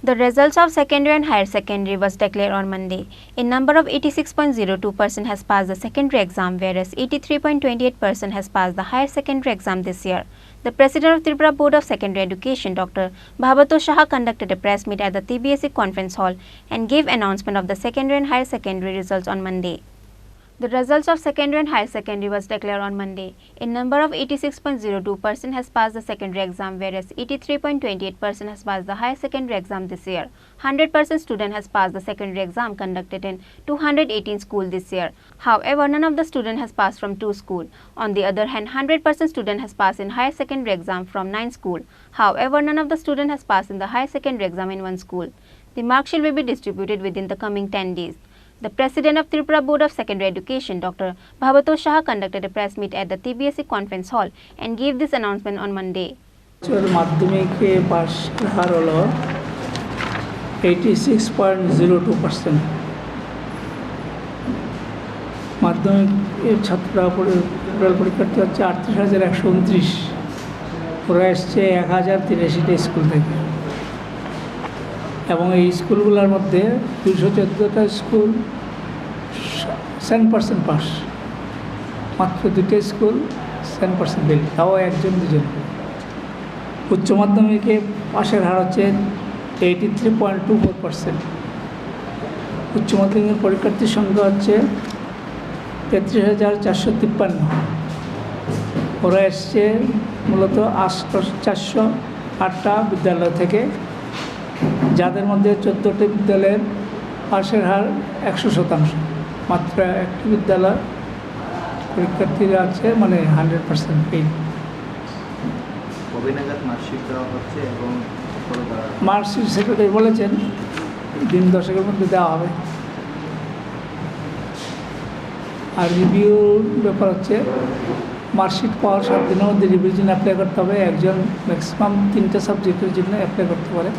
The results of secondary and higher secondary was declared on Monday. A number of 86.02% has passed the secondary exam, whereas 83.28% has passed the higher secondary exam this year. The President of Tripura Board of Secondary Education, Dr. Bhabato Saha, conducted a press meet at the TBSE Conference Hall and gave announcement of the secondary and higher secondary results on Monday. The results of secondary and higher secondary was declared on Monday. A number of 86.02% has passed the secondary exam, whereas 83.28% has passed the higher secondary exam this year. 100% student has passed the secondary exam conducted in 218 schools this year. However, none of the student has passed from 2 schools. On the other hand, 100% student has passed in higher secondary exam from 9 schools. However, none of the student has passed in the higher secondary exam in 1 school. The mark sheet will be distributed within the coming 10 days. The President of Tripura Board of Secondary Education, Dr. Bhabato Saha, conducted a press meet at the TBSE Conference Hall and gave this announcement on Monday. মাধ্যমিকে pass হার হলো 86.02%। মাধ্যমিকের ছাত্ররা পরীক্ষার্থী হচ্ছে 38,129। ওরা এসছে 1,083টা school থেকে এবং এই স্কুলগুলোর মধ্যে 214টা স্কুল 100% পাস, মাত্র 2টা স্কুল 100% ফেল, তাও 1-2 উচ্চ মাধ্যমিকে পাশের হার হচ্ছে 83.24%। উচ্চ মাধ্যমিকের পরীক্ষার্থীর সংখ্যা হচ্ছে 33,453। ওরা এসছে মূলত 408টা বিদ্যালয় থেকে, যাদের মধ্যে 14টি বিদ্যালয়ের পাশের হার 100%। মাত্র একটি বিদ্যালয় পরীক্ষার্থীরা আছে মানে 100% ফেল। মার্কশিট সেক্রেটারি বলেছেন দিন 10-এর মধ্যে দেওয়া হবে। আর রিভিউর ব্যাপার হচ্ছে মার্কশিট পাওয়ার 7 দিনের মধ্যে রিভিউর জন্য অ্যাপ্লাই করতে হবে। একজন ম্যাক্সিমাম 3টা সাবজেক্টের জন্য অ্যাপ্লাই করতে পারে।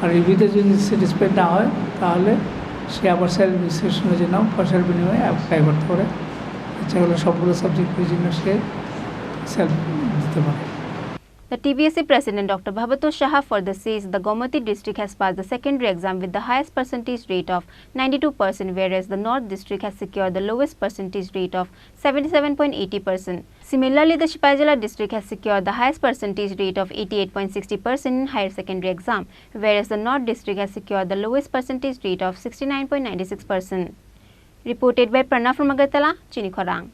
আর রিভিউতে যদি স্যাটিসফাইড না হয় তাহলে সে আবার সেলফ রেজিস্ট্রেশনের জন্য পয়সার বিনিময়ে অ্যাপ্লাই করতে পারে। ইচ্ছা হলে সবগুলো সাবজেক্টের জন্য সে সেলফ দিতে পারে। The TBSE President Dr. Bhabato Saha further says the Gomati district has passed the secondary exam with the highest percentage rate of 92%, whereas the North district has secured the lowest percentage rate of 77.80%. Similarly, the Shipaijala district has secured the highest percentage rate of 88.60% in higher secondary exam, whereas the North district has secured the lowest percentage rate of 69.96%. Reported by Pranav from Agartala, Chini, Khorang.